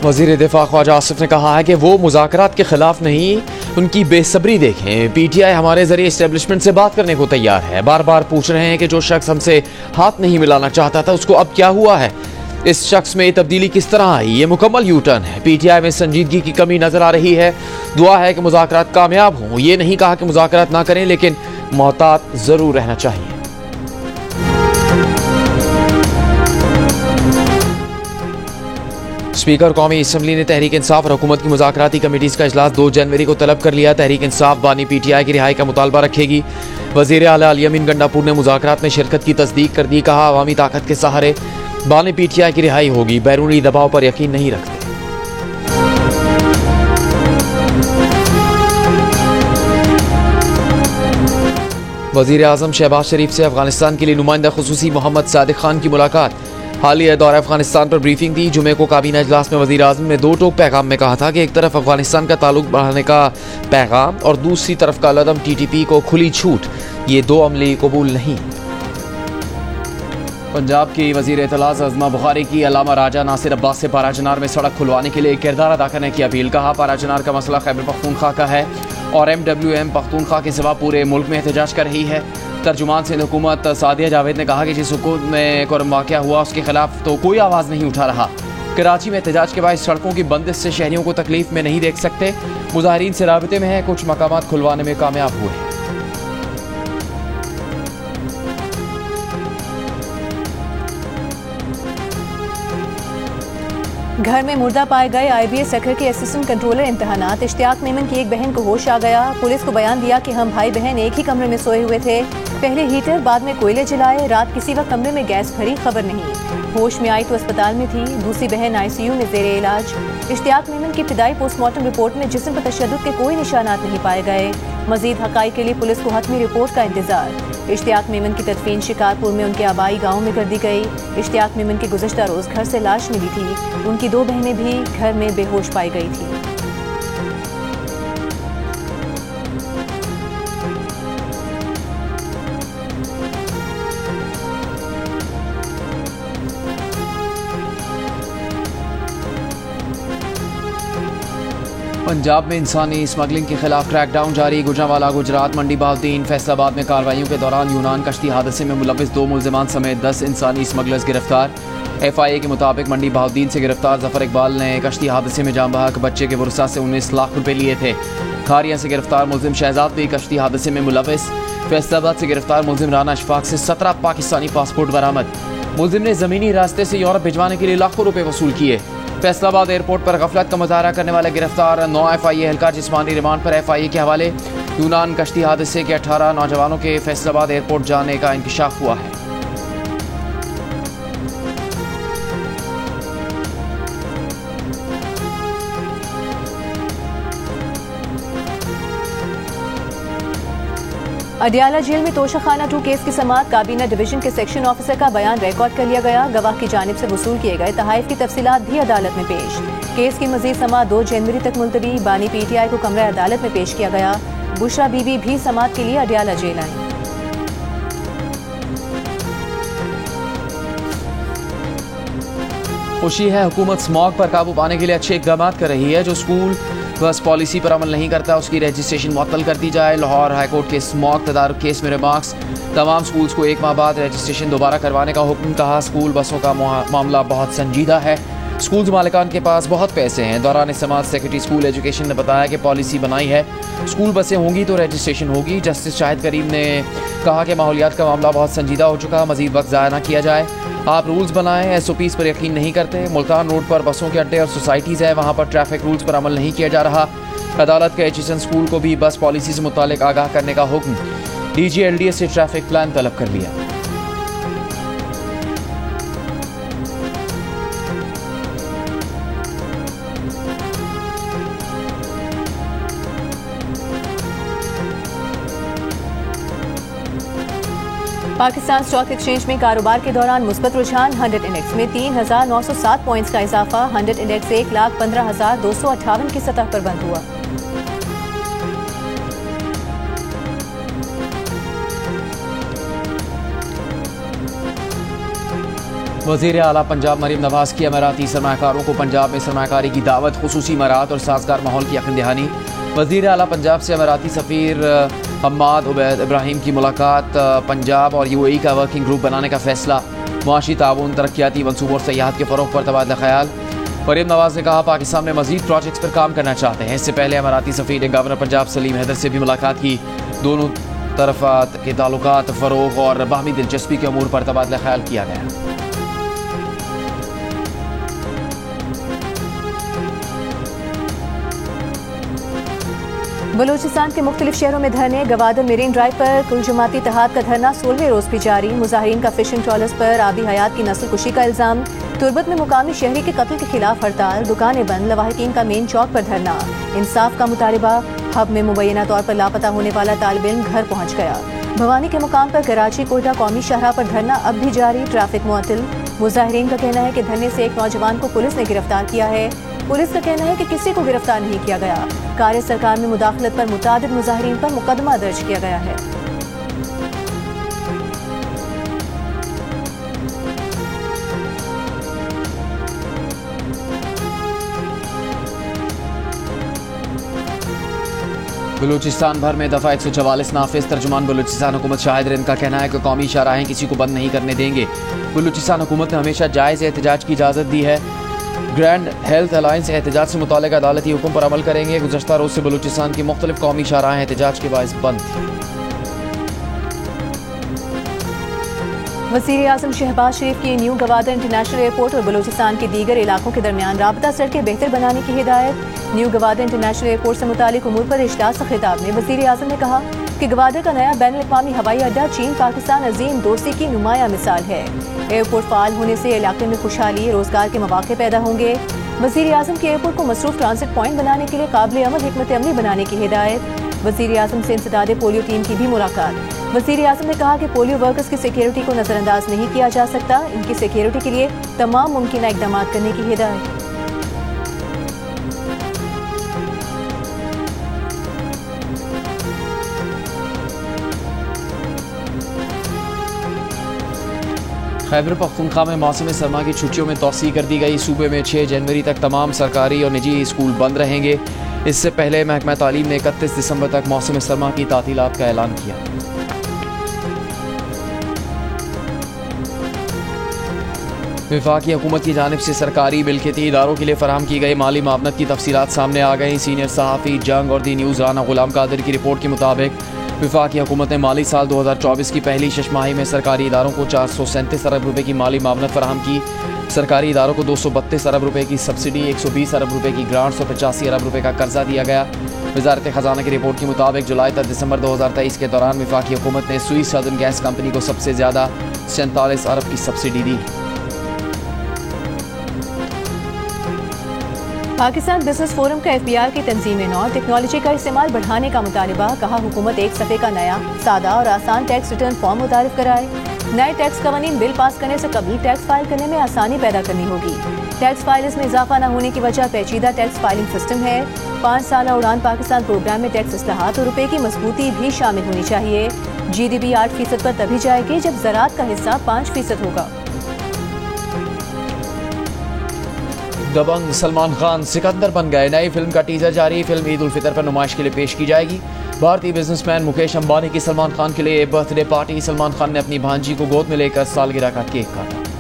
वज़ीर दिफा ख्वाजा आसिफ ने कहा है कि वो मुज़ाकरात के खिलाफ नहीं, उनकी बेसब्री देखें। PTI हमारे जरिए इस्टेब्लिशमेंट से बात करने को तैयार है। बार बार पूछ रहे हैं कि जो शख्स हमसे हाथ नहीं मिलाना चाहता था उसको अब क्या हुआ है, इस शख्स में तब्दीली किस तरह आई। ये मुकम्मल यू टर्न है। PTI में संजीदगी की कमी नजर आ रही है। दुआ है कि मुज़ाकरात कामयाब हों। ये नहीं कहा कि मुज़ाकरात ना करें, लेकिन मोहतात जरूर रहना चाहिए। स्पीकर कौमी असम्बली ने तहरीक इंसाफ और हुकूमत की मुज़ाकराती कमेटीज़ का इजलास 2 जनवरी को तलब कर लिया। तहरीक इंसाफ बानी PTI की रिहाई का मुतालबा रखेगी। वज़ीर आला अली अमीन गंडापुर ने मुज़ाकरात में शिरकत की तस्दीक कर दी। कहा, अवामी ताकत के सहारे बानी PTI की रिहाई होगी, बैरूनी दबाव पर यकीन नहीं रखते। वज़ीर आज़म शहबाज शरीफ से अफगानिस्तान के लिए नुमाइंदा खुसूसी मोहम्मद सादिक खान की मुलाकात। हालिया दौरा अफगानिस्तान पर ब्रीफिंग दी। जुमे को काबीना इजलास में वज़ीर आज़म ने 2 टोक पैगाम में कहा था कि एक तरफ अफगानिस्तान का ताल्लुक बढ़ाने का पैगाम और दूसरी तरफ का लदम TTP को खुली छूट, ये 2 अमली कबूल नहीं। पंजाब की वज़ीर इत्तलात अज़मा बुखारी की अल्लामा राजा नासिर अब्बास से पाराचनार में सड़क खुलवाने के लिए किरदार अदा करने की अपील। कहा, पाराचनार का मसला खैबर पख्तूनख्वा का है और MWM पख्तूनख्वा के सिवा पूरे मुल्क में एहतजाज कर रही है। तर्जुमान सिंध हुकूमत सादिया जावेद ने कहा कि जिस हुकूमत में कुरम वाक़या हुआ उसके खिलाफ तो कोई आवाज़ नहीं उठा रहा। कराची में एहतजाज के बाद सड़कों की बंदिश से शहरियों को तकलीफ में नहीं देख सकते। मुजाहिरीन से राबते में है, कुछ मकामात खुलवाने में कामयाब हुए हैं। घर में मुर्दा पाए गए IBA सेक्टर के असिस्टेंट कंट्रोलर इम्तहानात इश्तियाक मेमन की एक बहन को होश आ गया। पुलिस को बयान दिया कि हम भाई बहन एक ही कमरे में सोए हुए थे, पहले हीटर बाद में कोयले जलाए, रात किसी वक्त कमरे में गैस भरी, खबर नहीं। होश में आई तो अस्पताल में थी, दूसरी बहन ICU में जेरे इलाज। इश्तियाक मेमन की इब्तिदाई पोस्टमार्टम रिपोर्ट में जिस्म पर तशद्दुद के कोई निशानात नहीं पाए गए। मजीद हकाइक के लिए पुलिस को हतमी रिपोर्ट का इंतजार। इश्तियाक मेमन की तदफीन शिकारपुर में उनके आबाई गाँव में कर दी गई। इश्तियाक मेमन की गुज़श्ता रोज़ घर से लाश मिली थी। उनकी 2 बहनें भी घर में बेहोश पाई गई थी। पंजाब में इंसानी स्मगलिंग के खिलाफ क्रैकडाउन जारी। गुजरांवाला, गुजरात, मंडी बहाउद्दीन, फैसलाबाद में कार्रवाइयों के दौरान यूनान कश्ती हादसे में मुलविस 2 मुल्जिमान समेत 10 इंसानी स्मगलर्स गिरफ्तार। FIA के मुताबिक मंडी बहाउद्दीन से गिरफ्तार जफर इकबाल ने कश्ती हादसे में जाम बहक बच्चे के वुरसा से 19 लाख रुपए लिए थे। खारिया से गिरफ्तार मुल्जिम शहजाद भी कश्ती हादसे में मुलविस। फैसलाबाद से गिरफ्तार मुल्जिम राना अशफाक से 17 पाकिस्तानी पासपोर्ट बरामद। मुल्जिम ने ज़मीनी रास्ते से यूरोप भिजवाने के लिए लाखों रुपए वसूल किए। फैसलाबाद एयरपोर्ट पर गफलत का मुजाहरा करने वाले गिरफ्तार 9 FIA एहलकार जिस्मानी रिमांड पर FIA के हवाले। यूनान कश्ती हादसे के 18 नौजवानों के फैसलाबाद एयरपोर्ट जाने का इंकशाफ हुआ है। अडियाला जेल में तोशाखाना 2 केस की समाअत। काबीना डिवीजन के सेक्शन ऑफिसर का बयान रिकॉर्ड कर लिया गया। गवाह की जानिब से वसूल किए गए तहाइफ की तफसीलात भी अदालत में पेश। केस की मजीद समाअत 2 जनवरी तक मुलतवी। बानी PTI को कमरा अदालत में पेश किया गया। बुशरा बीबी भी समाअत के लिए अडियाला जेल आई। खुशी है, हुकूमत स्मॉग पर काबू पाने के लिए अच्छे इकदाम कर रही है। जो स्कूल बस पॉलिसी पर अमल नहीं करता उसकी रजिस्ट्रेशन मुअत्तल कर दी जाए। लाहौर हाईकोर्ट के स्मॉग तदारुक केस में रिमार्क्स। तमाम स्कूल्स को 1 माह बाद रजिस्ट्रेशन दोबारा करवाने का हुक्म। कहा, स्कूल बसों का मामला बहुत संजीदा है। स्कूल मालिकान के पास बहुत पैसे हैं। दौरान समाज सेक्रेटरी स्कूल एजुकेशन ने बताया कि पॉलिसी बनाई है, स्कूल बसें होंगी तो रजिस्ट्रेशन होगी। जस्टिस शाहिद करीम ने कहा कि माहौलियात का मामला बहुत संजीदा हो चुका, मजीद वक्त ज़ाया न किया जाए। आप रूल्स बनाएं, SOPs पर यकीन नहीं करते। मुल्तान रोड पर बसों के अड्डे और सोसाइटीज़ हैं, वहाँ पर ट्रैफिक रूल्स पर अमल नहीं किया जा रहा। अदालत के HSN स्कूल को भी बस पॉलिसी से मुतालिक आगाह करने का हुक्म। DG LDA से ट्रैफिक प्लान तलब कर लिया। पाकिस्तान स्टॉक एक्सचेंज में कारोबार के दौरान मुस्बत रुझान। 100 इंडेक्स में 3,907 पॉइंट्स का इजाफा। 100 इंडेक्स 1,15,258 की सतह पर बंद हुआ। वज़ीर आला पंजाब मरीम नवाज की अमीराती सरमाकारों को पंजाब में सरमाकारी की दावत, खुसूसी मराहत और साजगार माहौल की यकीन दहानी। वज़ीर आला पंजाब से अमीराती सफ़ीर हम्माद उबैद इब्राहिम की मुलाकात। पंजाब और UAE का वर्किंग ग्रुप बनाने का फैसला। मुआशी ताउन, तरक्याती मनसूबों और सयाहत के फ़रोग़ पर तबादला ख़याल। मरीम नवाज ने कहा पाकिस्तान में मज़ीद प्रोजेक्ट्स पर काम करना चाहते हैं। इससे पहले अमीराती सफ़ीर ने गवर्नर पंजाब सलीम हैदर से भी मुलाकात की। दोनों तरफ़ात के ताल्लुकात, फ़रोग़ और बाहमी दिलचस्पी के अमूर पर तबादला ख़याल किया गया। बलूचिस्तान के मुख्तलिफ शहरों में धरने। गवादर मेरीन ड्राइव पर कुल जमाती इत्तेहाद का धरना 16वें रोज भी जारी। मुजाहिरीन का फिशिंग ट्रॉलर्स पर आबी हयात की नस्ल कुशी का इल्जाम। तुर्बत में मुकामी शहरी के कत्ल के खिलाफ हड़ताल। दुकानें बंद, लवाहिकीन का मेन चौक पर धरना। इंसाफ का मुतालबा। हब में मुबैना तौर पर लापता होने वाला तालिब इल्म घर पहुँच गया। भवानी के मुकाम पर कराची कोयटा कौमी शाहराह पर धरना अब भी जारी। ट्रैफिक मुअत्तल। मुजाहिरीन का कहना है कि धरने से एक नौजवान को पुलिस ने गिरफ्तार किया है। पुलिस का कहना है कि किसी को गिरफ्तार नहीं किया गया। कार्य सरकार में मुदाखलत पर मुतादिद मुजाहिरीन पर मुकदमा दर्ज किया गया है। बलूचिस्तान भर में दफ़ा 144 नाफिज। तर्जुमान बलूचिस्तान हुकूमत शाहिद रिंद का कहना है कि कौमी शाहराहें किसी को बंद नहीं करने देंगे। बलूचिस्तान हुकूमत ने हमेशा जायज़ एहतजाज की इजाज़त दी है। ग्रैंड हेल्थ अलायंस एहतजाज से मुतालिक अदालती हुक्म पर अमल करेंगे। गुज़श्ता रोज़ से बलूचिस्तान की मुख्तलिफ कौमी शाहराहें एहतजाज के बायस बंद थी। वज़ीर आज़म शहबाज शरीफ की न्यू गवादर इंटरनेशनल एयरपोर्ट और बलूचिस्तान के दीगर इलाकों के दरमियान राबता सड़कें बेहतर बनाने की हिदायत। न्यू गवादर इंटरनेशनल एयरपोर्ट से मुतालिक उमूर पर इजलास से खिताब में वज़ीर आज़म ने कहा कि गवादर का नया बैनुल अक़वामी हवाई अड्डा चीन पाकिस्तान अजीम दोस्ती की नुमाया मिसाल है। एयरपोर्ट फ़ाल होने से इलाके में खुशहाली, रोजगार के मौके पैदा होंगे। वज़ीर आज़म के एयरपोर्ट को मसरूफ ट्रांसिट पॉइंट बनाने के लिए काबिल अमल हिकमत अमली बनाने की हिदायत। वज़ीर आज़म से इंसदादे पोलियो टीम की भी मुलाकात। वज़ीर आज़म ने कहा कि पोलियो वर्कर्स की सिक्योरिटी को नज़रअंदाज नहीं किया जा सकता। इनकी सिक्योरिटी के लिए तमाम मुमकिन इक़दाम करने की हिदायत। खैबर पख्तूनख्वा में मौसम सरमा की छुट्टियों में तौसी कर दी गई। सूबे में 6 जनवरी तक तमाम सरकारी और निजी स्कूल बंद रहेंगे। इससे पहले महकमा तालीम ने 31 दिसंबर तक मौसम सरमा की तातीलात का ऐलान किया। वफाकी हुकूमत की जानिब से सरकारी मिल्कियती इदारों के लिए फराहम की गई माली मावनत की तफसीलात सामने आ गई। सीनियर सहाफ़ी जंग और दी न्यूज़ राना गुलाम कादिर की रिपोर्ट के मुताबिक वफाकी हुकूमत ने माली साल 2024 की पहली शशमाही में सरकारी इदारों को 437 अरब रुपए की माली मावनत फराहम की। सरकारी इदारों को 232 अरब रुपए की सब्सिडी, 120 अरब रुपए की ग्रांट्स और 85 अरब रुपए का कर्जा दिया गया। वजारत ख़जाना की रिपोर्ट के मुताबिक जुलाई तक दिसंबर 2023 के दौरान वफाकी हुकूमत ने स्विस सदर्न गैस कंपनी को सबसे ज़्यादा 47 अरब की सब्सिडी दी। पाकिस्तान बिजनेस फोरम का FBR की तंजीम नौ टेक्नोलॉजी का इस्तेमाल बढ़ाने का मुतालबा। कहा हुकूमत एक सफ़े का नया, सादा और आसान टैक्स रिटर्न फॉर्म मुतारिफ कराए। नए टैक्स कवानीन बिल पास करने से कबल टैक्स फाइल करने में आसानी पैदा करनी होगी। टैक्स फाइल्स में इजाफा न होने की वजह पेचीदा टैक्स फाइलिंग सिस्टम है। 5 साल उड़ान पाकिस्तान प्रोग्राम में टैक्स इस्लाहात और रुपए की मजबूती भी शामिल होनी चाहिए। GDP 8% पर तभी जाएगी जब ज़राअत का हिस्सा 5% होगा। दबंग सलमान खान सिकंदर बन गए। नई फिल्म का टीजर जारी। फिल्म ईद उल फितर पर नुमाइश के लिए पेश की जाएगी। भारतीय बिजनेसमैन मुकेश अंबानी की सलमान खान के लिए बर्थडे पार्टी। सलमान खान ने अपनी भांजी को गोद में लेकर सालगिरह का केक काटा।